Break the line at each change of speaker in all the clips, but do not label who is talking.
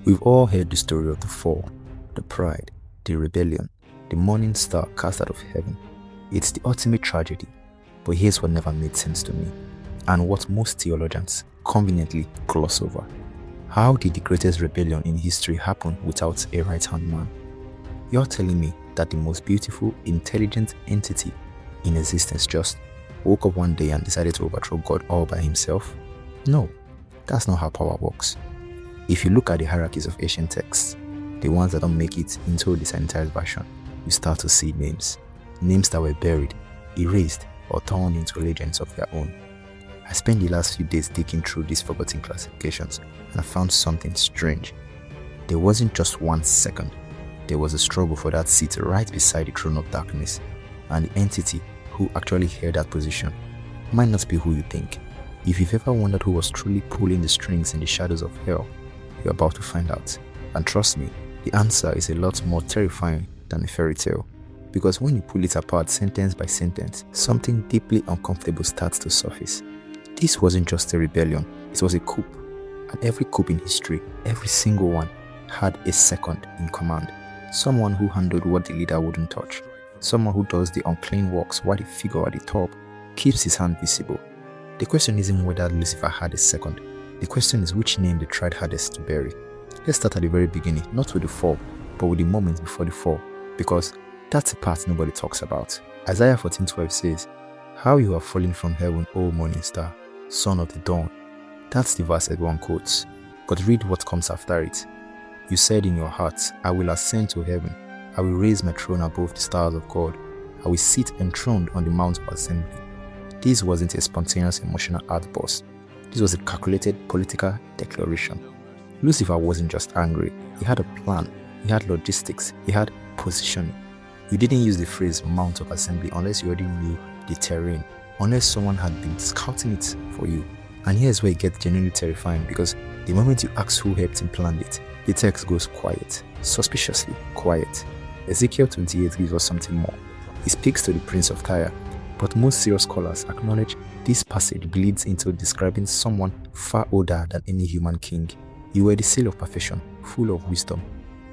We've all heard the story of the fall, the pride, the rebellion, the morning star cast out of heaven. It's the ultimate tragedy, but here's what never made sense to me, and what most theologians conveniently gloss over. How did the greatest rebellion in history happen without a right-hand man? You're telling me that the most beautiful, intelligent entity in existence just woke up one day and decided to overthrow God all by himself? No, that's not how power works. If you look at the hierarchies of ancient texts, the ones that don't make it into the sanitized version, you start to see names. Names that were buried, erased, or turned into legends of their own. I spent the last few days digging through these forgotten classifications, and I found something strange. There wasn't just 1 second. There was a struggle for that seat right beside the throne of darkness, and the entity who actually held that position might not be who you think. If you've ever wondered who was truly pulling the strings in the shadows of hell, you're about to find out. And trust me, the answer is a lot more terrifying than a fairy tale. Because when you pull it apart sentence by sentence, something deeply uncomfortable starts to surface. This wasn't just a rebellion, it was a coup. And every coup in history, every single one, had a second in command. Someone who handled what the leader wouldn't touch. Someone who does the unclean works while the figure at the top keeps his hand visible. The question isn't whether Lucifer had a second. The question is which name they tried hardest to bury. Let's start at the very beginning, not with the fall, but with the moments before the fall, because that's the part nobody talks about. Isaiah 14:12 says, "How you have fallen from heaven, O morning star, son of the dawn." That's the verse everyone quotes. But read what comes after it. You said in your heart, "I will ascend to heaven. I will raise my throne above the stars of God. I will sit enthroned on the mount of assembly." This wasn't a spontaneous emotional outburst. This was a calculated political declaration. Lucifer wasn't just angry. He had a plan. He had logistics. He had positioning. You didn't use the phrase mount of assembly unless you already knew the terrain, unless someone had been scouting it for you. And here's where it gets genuinely terrifying, because the moment you ask who helped him plan it, the text goes quiet, suspiciously quiet. Ezekiel 28 gives us something more. He speaks to the prince of Tyre, but most serious scholars acknowledge this passage bleeds into describing someone far older than any human king. You were the seal of perfection, full of wisdom,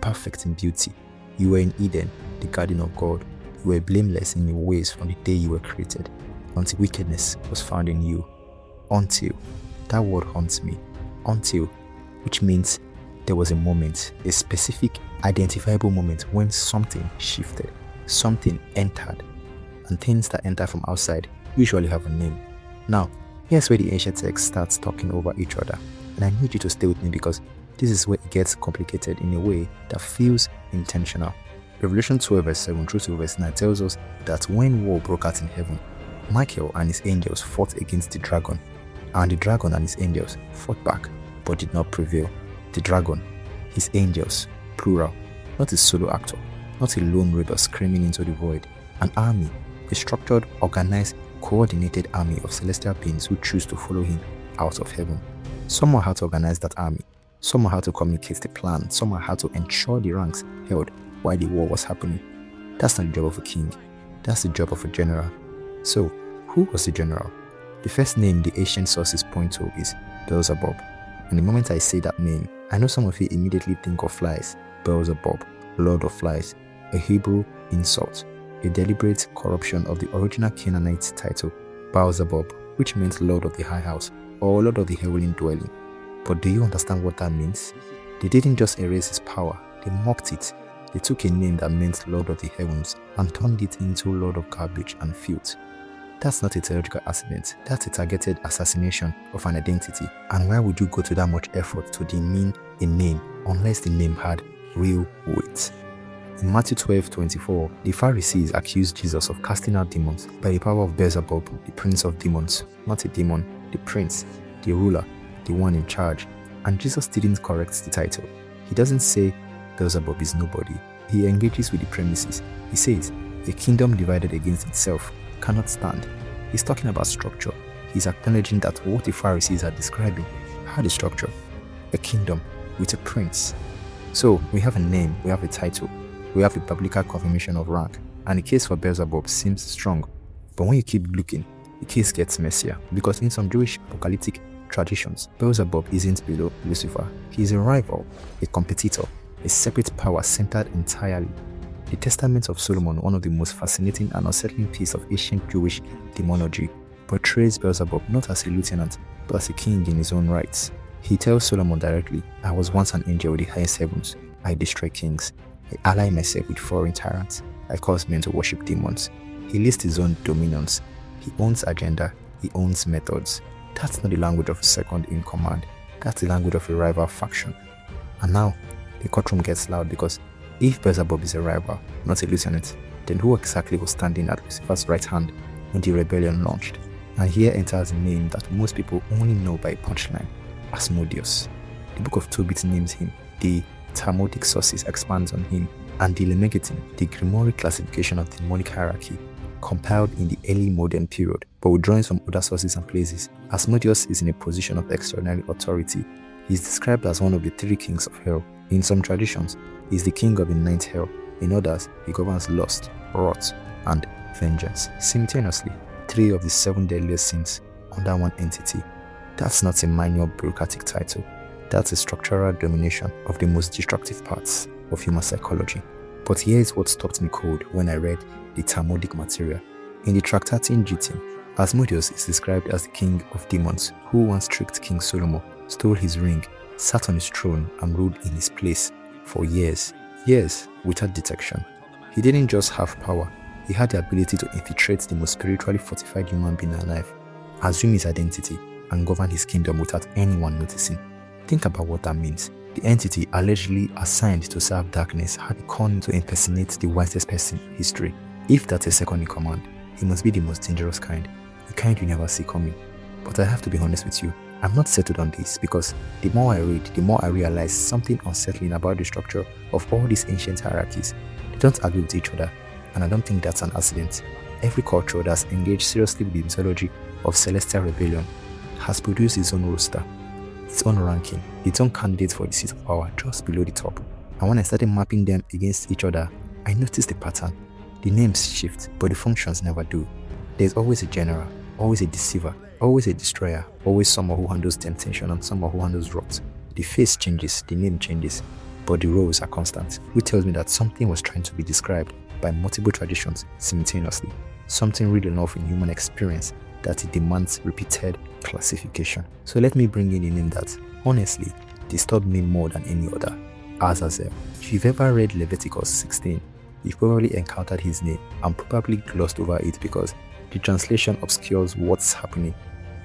perfect in beauty. You were in Eden, the garden of God. You were blameless in your ways from the day you were created, until wickedness was found in you. Until, that word haunts me. Until, which means there was a moment, a specific, identifiable moment when something shifted, something entered, and things that enter from outside usually have a name. Now, here's where the ancient text starts talking over each other, and I need you to stay with me because this is where it gets complicated in a way that feels intentional. Revelation 12 verse 7 through to verse 9 tells us that when war broke out in heaven, Michael and his angels fought against the dragon, and the dragon and his angels fought back, but did not prevail. The dragon, his angels, plural, not a solo actor, not a lone rebel screaming into the void, an army, a structured, organized, coordinated army of celestial beings who choose to follow him out of heaven. Someone had to organize that army. Someone had to communicate the plan. Someone had to ensure the ranks held while the war was happening. That's not the job of a king. That's the job of a general. So, who was the general? The first name the ancient sources point to is Beelzabub. And the moment I say that name, I know some of you immediately think of flies. Beelzabub, Lord of Flies, a Hebrew insult, a deliberate corruption of the original Canaanite title, Beelzebub, which means Lord of the High House, or Lord of the Heavenly Dwelling. But do you understand what that means? They didn't just erase his power, they mocked it. They took a name that meant Lord of the Heavens and turned it into Lord of Garbage and Filth. That's not a theological accident, that's a targeted assassination of an identity. And why would you go to that much effort to demean a name unless the name had real weight? In Matthew 12:24, the Pharisees accused Jesus of casting out demons by the power of Beelzebub, the prince of demons. Not a demon, the prince, the ruler, the one in charge. And Jesus didn't correct the title. He doesn't say Beelzebub is nobody. He engages with the premises. He says, a kingdom divided against itself cannot stand. He's talking about structure. He's acknowledging that what the Pharisees are describing had a structure, a kingdom with a prince. So we have a name, we have a title, we have a biblical confirmation of rank, and the case for Beelzebub seems strong. But when you keep looking, the case gets messier, because in some Jewish apocalyptic traditions, Beelzabub isn't below Lucifer. He is a rival, a competitor, a separate power centered entirely. The Testament of Solomon, one of the most fascinating and unsettling pieces of ancient Jewish demonology, portrays Beelzebub not as a lieutenant, but as a king in his own rights. He tells Solomon directly, "I was once an angel with the highest heavens. I destroy kings. I ally myself with foreign tyrants. I cause men to worship demons." He lists his own dominions. He owns agenda. He owns methods. That's not the language of a second in command. That's the language of a rival faction. And now, the courtroom gets loud because if Beelzebub is a rival, not a lieutenant, then who exactly was standing at Lucifer's right hand when the rebellion launched? And here enters a name that most people only know by punchline, Asmodeus. The book of Tobit names him, the Talmudic sources expands on him, and the Lemegetin, the Grimoire classification of the demonic hierarchy, compiled in the early modern period, but with drawings from other sources and places. Asmodeus is in a position of extraordinary authority. He is described as one of the 3 kings of hell. In some traditions, he is the king of the 9th hell. In others, he governs lust, wrath, and vengeance. Simultaneously, 3 of the 7 deadliest sins under one entity. That's not a minor bureaucratic title. That's a structural domination of the most destructive parts of human psychology. But here's what stopped me cold when I read the Talmudic material. In the Tractatin Gittin, Asmodeus is described as the king of demons who once tricked King Solomon, stole his ring, sat on his throne and ruled in his place for years without detection. He didn't just have power, he had the ability to infiltrate the most spiritually fortified human being alive, assume his identity, and govern his kingdom without anyone noticing. Think about what that means. The entity allegedly assigned to serve darkness had the cunning to impersonate the wisest person in history. If that's a second in command, he must be the most dangerous kind, the kind you never see coming. But I have to be honest with you, I'm not settled on this because the more I read, the more I realize something unsettling about the structure of all these ancient hierarchies. They don't agree with each other, and I don't think that's an accident. Every culture that's engaged seriously with the mythology of celestial rebellion has produced its own roster, its own ranking, its own candidates for the seat of power just below the top. And when I started mapping them against each other, I noticed the pattern. The names shift, but the functions never do. There's always a general, always a deceiver, always a destroyer, always someone who handles temptation and someone who handles wrath. The face changes, the name changes, but the roles are constant, which tells me that something was trying to be described by multiple traditions simultaneously. Something real enough in human experience that it demands repeated classification. So let me bring in a name that, honestly, disturbed me more than any other, Azazel. If you've ever read Leviticus 16, you've probably encountered his name and probably glossed over it because the translation obscures what's happening.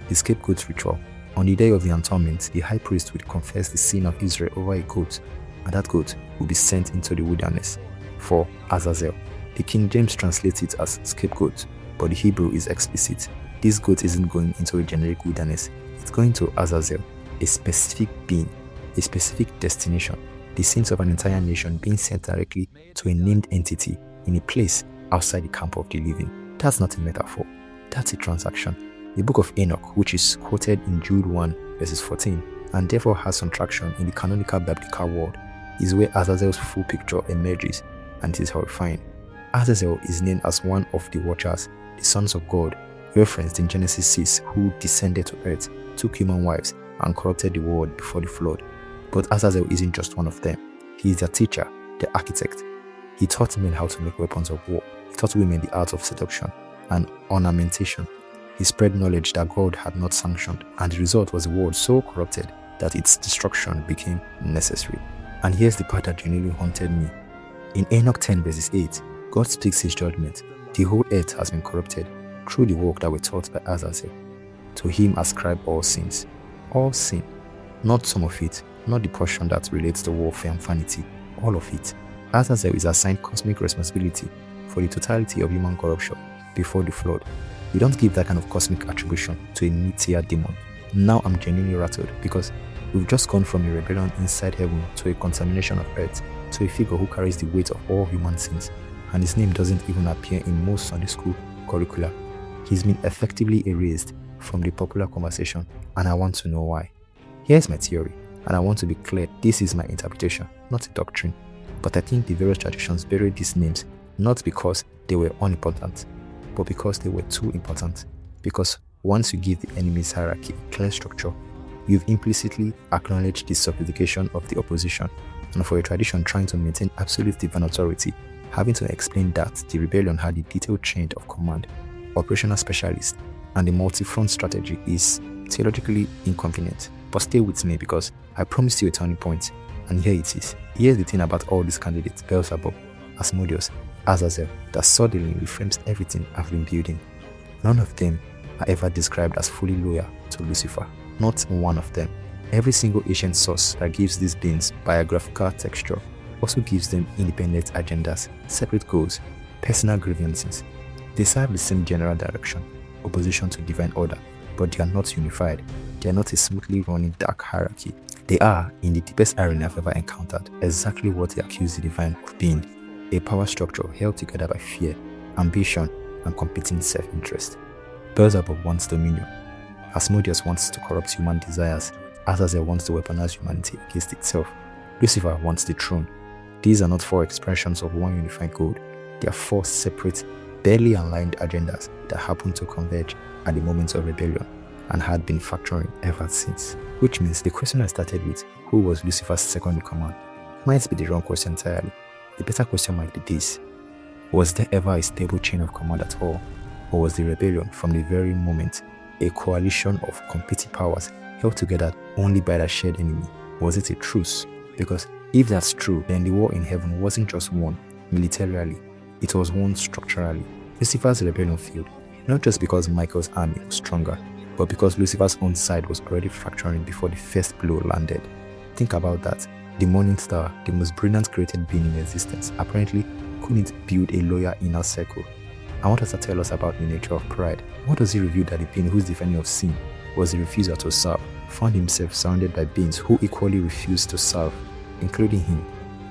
The scapegoat ritual. On the day of the atonement, the high priest would confess the sin of Israel over a goat, and that goat would be sent into the wilderness for Azazel. The King James translates it as scapegoat, but the Hebrew is explicit. This goat isn't going into a generic wilderness, it's going to Azazel, a specific being, a specific destination, the sins of an entire nation being sent directly to a named entity in a place outside the camp of the living. That's not a metaphor, that's a transaction. The book of Enoch, which is quoted in Jude 1 verses 14, and therefore has some traction in the canonical biblical world, is where Azazel's full picture emerges, and it is horrifying. Azazel is named as one of the Watchers, the sons of God, referenced in Genesis 6, who descended to earth, took human wives, and corrupted the world before the flood. But Azazel isn't just one of them. He is their teacher, the architect. He taught men how to make weapons of war. He taught women the art of seduction and ornamentation. He spread knowledge that God had not sanctioned, and the result was a world so corrupted that its destruction became necessary. And here's the part that genuinely haunted me. In Enoch 10 verses 8, God speaks his judgment. The whole earth has been corrupted through the work that were taught by Azazel. To him ascribe all sins. All sin. Not some of it, not the portion that relates to warfare and vanity. All of it. Azazel is assigned cosmic responsibility for the totality of human corruption before the flood. We don't give that kind of cosmic attribution to a mid-tier demon. Now I'm genuinely rattled because we've just gone from a rebellion inside heaven to a contamination of earth to a figure who carries the weight of all human sins, and his name doesn't even appear in most Sunday school curricula. He's been effectively erased from the popular conversation, and I want to know why. Here's my theory, and I want to be clear, this is my interpretation, not a doctrine. But I think the various traditions buried these names not because they were unimportant, but because they were too important. Because once you give the enemy's hierarchy a clear structure, you've implicitly acknowledged the sophistication of the opposition, and for a tradition trying to maintain absolute divine authority, having to explain that the rebellion had a detailed chain of command, operational specialists, and a multi-front strategy is theologically inconvenient. But stay with me because I promised you a turning point, and here it is. Here's the thing about all these candidates, Beelzabub, Asmodeus, Azazel, that suddenly reframes everything I've been building. None of them are ever described as fully loyal to Lucifer. Not one of them. Every single ancient source that gives these beings biographical texture also gives them independent agendas, separate goals, personal grievances. They serve the same general direction, opposition to divine order, but they are not unified. They are not a smoothly running dark hierarchy. They are, in the deepest irony I've ever encountered, exactly what they accuse the divine of being: a power structure held together by fear, ambition, and competing self-interest. Beelzebub wants dominion. Asmodeus wants to corrupt human desires. Azazel wants to weaponize humanity against itself. Lucifer wants the throne. These are not four expressions of one unified goal. They are four separate, barely aligned agendas that happen to converge at the moment of rebellion and had been fracturing ever since. Which means the question I started with, who was Lucifer's second in command, might be the wrong question entirely. The better question might be this: was there ever a stable chain of command at all? Or was the rebellion from the very moment a coalition of competing powers held together only by their shared enemy? Was it a truce? Because if that's true, then the war in heaven wasn't just won militarily, it was won structurally. Lucifer's rebellion failed, not just because Michael's army was stronger, but because Lucifer's own side was already fracturing before the first blow landed. Think about that. The morning star, the most brilliant created being in existence, apparently couldn't build a loyal inner circle. And what does that tell us about the nature of pride? What does it reveal? That the being whose defending of sin was a refuser to serve found himself surrounded by beings who equally refused to serve, including him.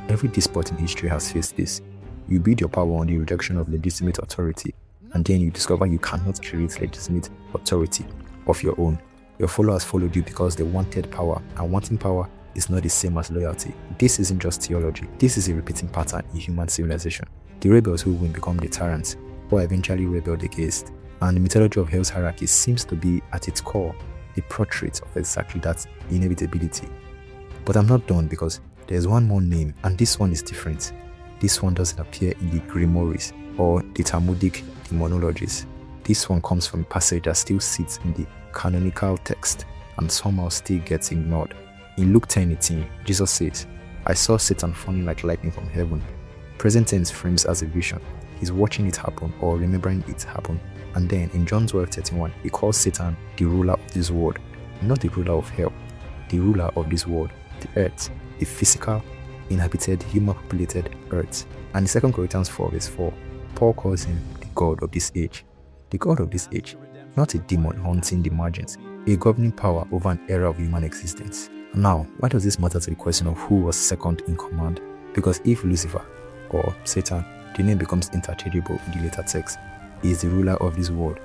Every despot in history has faced this. You build your power on the rejection of legitimate authority, and then you discover you cannot create legitimate authority of your own. Your followers followed you because they wanted power, and wanting power is not the same as loyalty. This isn't just theology. This is a repeating pattern in human civilization. The rebels who win become the tyrants, who are eventually rebelled against. And the mythology of hell's hierarchy seems to be, at its core, the portrait of exactly that inevitability. But I'm not done, because there's one more name, and this one is different. This one doesn't appear in the grimoires or the Talmudic demonologies. This one comes from a passage that still sits in the canonical text and somehow still gets ignored. In Luke 10:18, Jesus says, "I saw Satan falling like lightning from heaven." Present tense frames as a vision. He's watching it happen or remembering it happen. And then in John 12:31, he calls Satan the ruler of this world, not the ruler of hell, the ruler of this world, the earth, the physical, inhabited, human-populated earth. And in 2 Corinthians 4:4, Paul calls him the God of this age. The God of this age, not a demon haunting the margins, a governing power over an era of human existence. Now, why does this matter to the question of who was second in command? Because if Lucifer, or Satan, the name becomes interchangeable in the later text, is the ruler of this world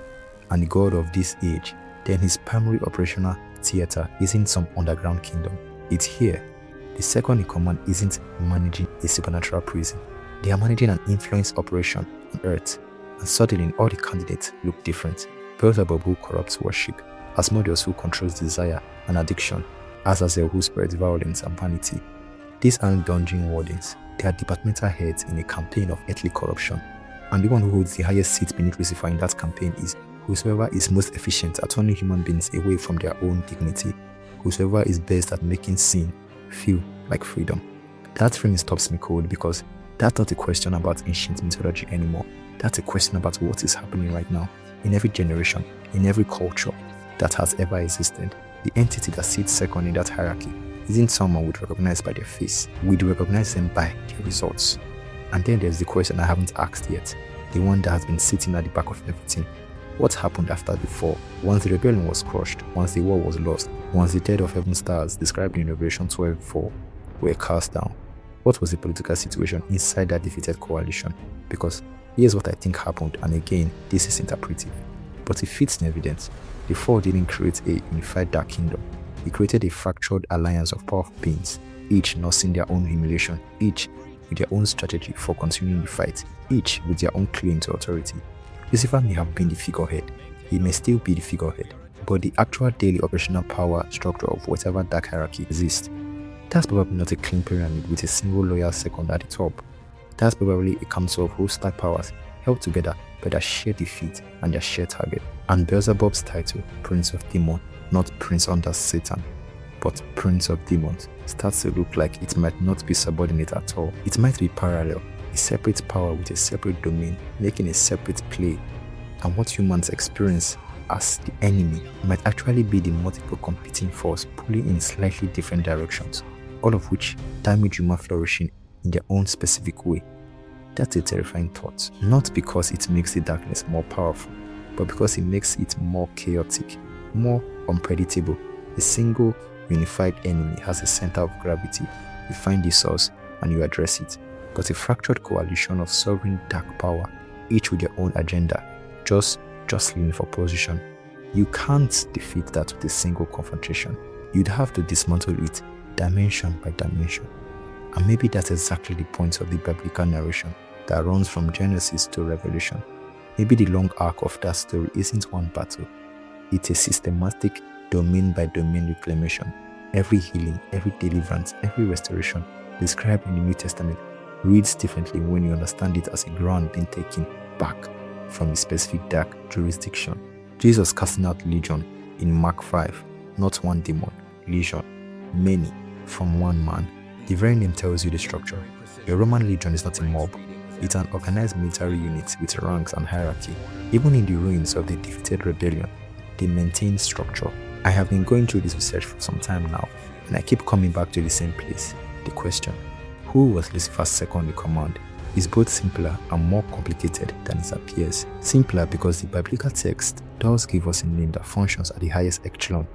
and the God of this age, then his primary operational theater isn't some underground kingdom. It's here. The second in command isn't managing a supernatural prison. They are managing an influence operation on earth. And suddenly all the candidates look different. Beelzebub, who corrupts worship; Asmodeus, who controls desire and addiction; Azazel, who spreads violence and vanity. These aren't dungeon wardens. They are departmental heads in a campaign of earthly corruption. And the one who holds the highest seat beneath Lucifer in that campaign is whosoever is most efficient at turning human beings away from their own dignity, whosoever is best at making sin feel like freedom. That frame stops me cold, because that's not a question about ancient mythology anymore. That's a question about what is happening right now, in every generation, in every culture that has ever existed. The entity that sits second in that hierarchy isn't someone we'd recognize by their face. We'd recognize them by their results. And then there's the question I haven't asked yet, the one that has been sitting at the back of everything. What happened after the fall? Once the rebellion was crushed, once the war was lost, once the dead of heaven stars described in Revelation 12:4 were cast down, what was the political situation inside that defeated coalition? Because here's what I think happened, and again, this is interpretive, but it fits in evidence. The fall didn't create a unified dark kingdom. It created a fractured alliance of powerful beings, each nursing their own humiliation, each with their own strategy for continuing the fight, each with their own claim to authority. Lucifer may have been the figurehead. He may still be the figurehead, but the actual daily operational power structure of whatever dark hierarchy exists. That's probably not a clean pyramid with a single loyal second at the top. That's probably a council of hostile powers held together by their shared defeat and their shared target. And Beelzebub's title, Prince of Demons, not Prince under Satan, but Prince of Demons, starts to look like it might not be subordinate at all. It might be parallel, a separate power with a separate domain, making a separate play. And what humans experience as the enemy might actually be the multiple competing force pulling in slightly different directions, all of which damage human flourishing in their own specific way. That's a terrifying thought, not because it makes the darkness more powerful, but because it makes it more chaotic, more unpredictable. A single unified enemy has a center of gravity. You find the source and you address it. But a fractured coalition of sovereign dark power, each with their own agenda, just jostling for position. You can't defeat that with a single confrontation. You'd have to dismantle it dimension by dimension. And maybe that's exactly the point of the biblical narration that runs from Genesis to Revelation. Maybe the long arc of that story isn't one battle. It's a systematic domain by domain reclamation. Every healing, every deliverance, every restoration described in the New Testament reads differently when you understand it as a ground being taken back from a specific dark jurisdiction. Jesus casting out legion in Mark 5, not one demon, legion, many from one man. The very name tells you the structure. A Roman legion is not a mob. It's an organized military unit with ranks and hierarchy. Even in the ruins of the defeated rebellion, they maintain structure. I have been going through this research for some time now, and I keep coming back to the same place. The question, who was Lucifer's second in command, is both simpler and more complicated than it appears. Simpler because the biblical text does give us a name that functions at the highest echelon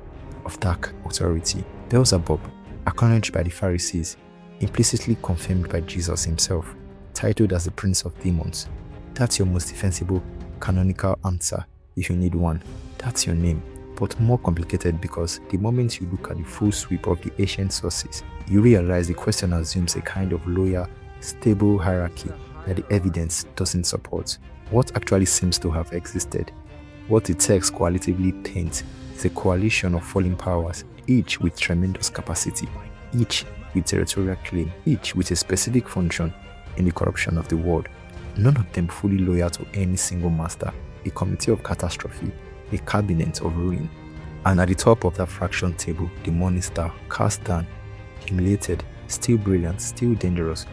of dark authority. Beelzabub, acknowledged by the Pharisees, implicitly confirmed by Jesus himself, titled as the Prince of Demons. That's your most defensible canonical answer if you need one. That's your name, but more complicated because the moment you look at the full sweep of the ancient sources, you realize the question assumes a kind of loyal, stable hierarchy that the evidence doesn't support. What actually seems to have existed, what the text qualitatively paints, is a coalition of falling powers, each with tremendous capacity, each with territorial claim, each with a specific function in the corruption of the world. None of them fully loyal to any single master, a committee of catastrophe, a cabinet of ruin. And at the top of that fraction table, the morning star, cast down, humiliated, still brilliant, still dangerous,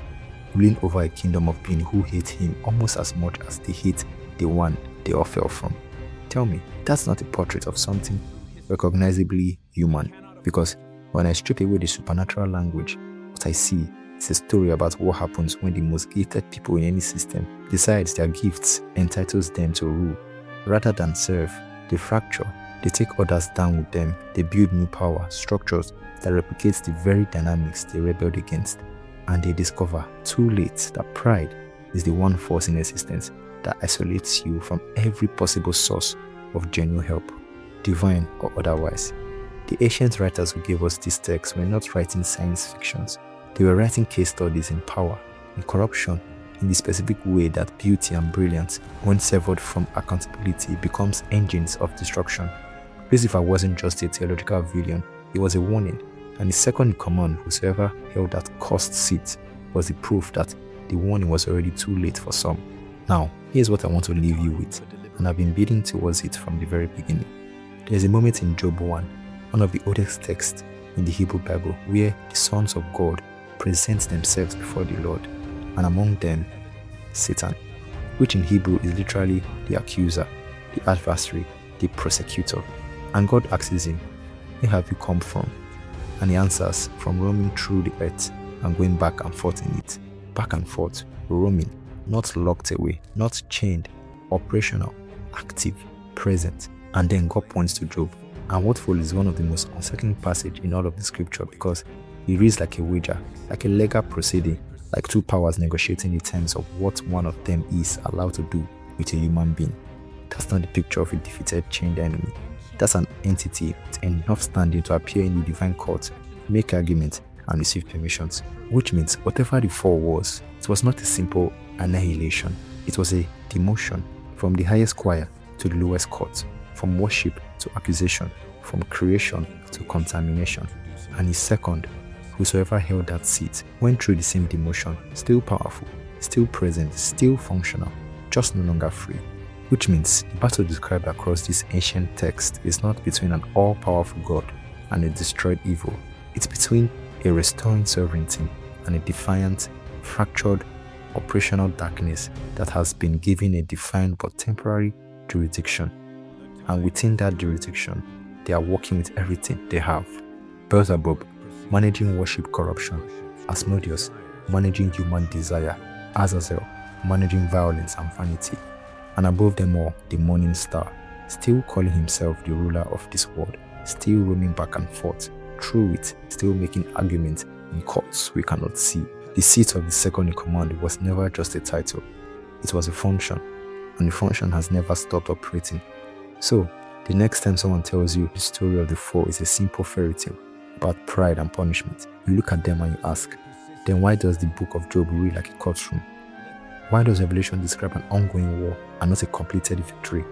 ruling over a kingdom of beings who hate him almost as much as they hate the one they all fell from. Tell me, that's not a portrait of something recognizably human, because when I strip away the supernatural language, what I see is a story about what happens when the most gifted people in any system decides their gifts entitles them to rule. Rather than serve, they fracture, they take others down with them, they build new power, structures that replicates the very dynamics they rebelled against, and they discover too late that pride is the one force in existence that isolates you from every possible source of genuine help, divine or otherwise. The ancient writers who gave us these texts were not writing science fictions. They were writing case studies in power, in corruption, in the specific way that beauty and brilliance, when severed from accountability, becomes engines of destruction. Lucifer wasn't just a theological villain, he was a warning, and his second in command, whosoever held that cursed seat, was the proof that the warning was already too late for some. Now, here's what I want to leave you with, and I've been building towards it from the very beginning. There's a moment in Job 1 of the oldest texts in the Hebrew Bible, where the sons of God present themselves before the Lord, and among them, Satan, which in Hebrew is literally the accuser, the adversary, the prosecutor. And God asks him, "Where have you come from?" And he answers, "From roaming through the earth and going back and forth in it." Back and forth, roaming, not locked away, not chained, operational, active, present. And then God points to Job. And what follows is one of the most unsettling passages in all of the scripture, because it reads like a wager, like a legal proceeding, like two powers negotiating the terms of what one of them is allowed to do with a human being. That's not the picture of a defeated, chained enemy. That's an entity with enough standing to appear in the divine court, make arguments, and receive permissions. Which means whatever the fall was, it was not a simple annihilation. It was a demotion from the highest choir to the lowest court, from worship to accusation, from creation to contamination. And his second, whosoever held that seat, went through the same demotion, still powerful, still present, still functional, just no longer free. Which means the battle described across this ancient text is not between an all-powerful God and a destroyed evil. It's between a restoring sovereignty and a defiant, fractured, operational darkness that has been given a defined but temporary jurisdiction. And within that jurisdiction, they are working with everything they have. Beelzabub, managing worship corruption. Asmodeus, managing human desire. Azazel, managing violence and vanity. And above them all, the morning star, still calling himself the ruler of this world, still roaming back and forth, through it, still making arguments in courts we cannot see. The seat of the second in command was never just a title, it was a function, and the function has never stopped operating. So, the next time someone tells you the story of the four is a simple fairy tale about pride and punishment, you look at them and you ask, then why does the book of Job read like a courtroom? Why does Revelation describe an ongoing war and not a completed victory?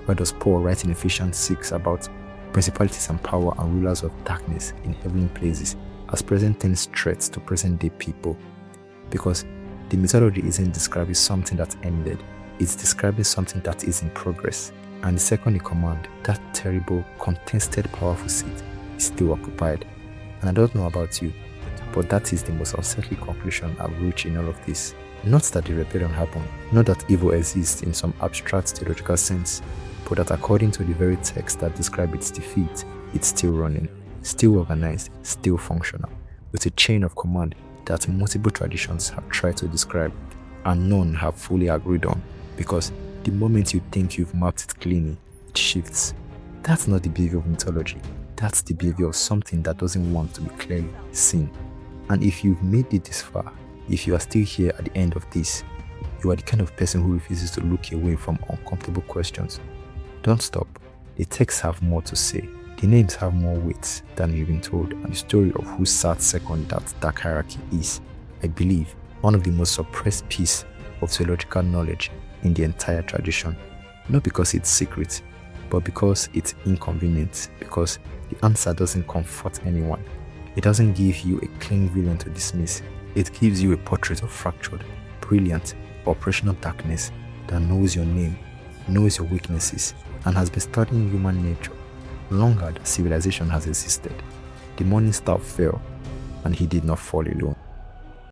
Why does Paul write in Ephesians 6 about principalities and power and rulers of darkness in heavenly places as present tense threats to present day people? Because the mythology isn't describing something that ended, it's describing something that is in progress. And the second in command, that terrible, contested, powerful seat, is still occupied. And I don't know about you, but that is the most unsettling conclusion I've reached in all of this. Not that the rebellion happened, not that evil exists in some abstract theological sense, but that according to the very text that describes its defeat, it's still running, still organized, still functional, with a chain of command that multiple traditions have tried to describe and none have fully agreed on, because the moment you think you've mapped it cleanly, it shifts. That's not the behavior of mythology, that's the behavior of something that doesn't want to be clearly seen. And if you've made it this far, if you are still here at the end of this, you are the kind of person who refuses to look away from uncomfortable questions. Don't stop. The texts have more to say. The names have more weight than you've been told, and the story of who sat second in that dark hierarchy is, I believe, one of the most suppressed pieces of theological knowledge in the entire tradition. Not because it's secret, but because it's inconvenient, because the answer doesn't comfort anyone. It doesn't give you a clean villain to dismiss. It gives you a portrait of fractured, brilliant, operational darkness that knows your name, knows your weaknesses, and has been studying human nature longer than civilization has existed. The morning star fell, and he did not fall alone.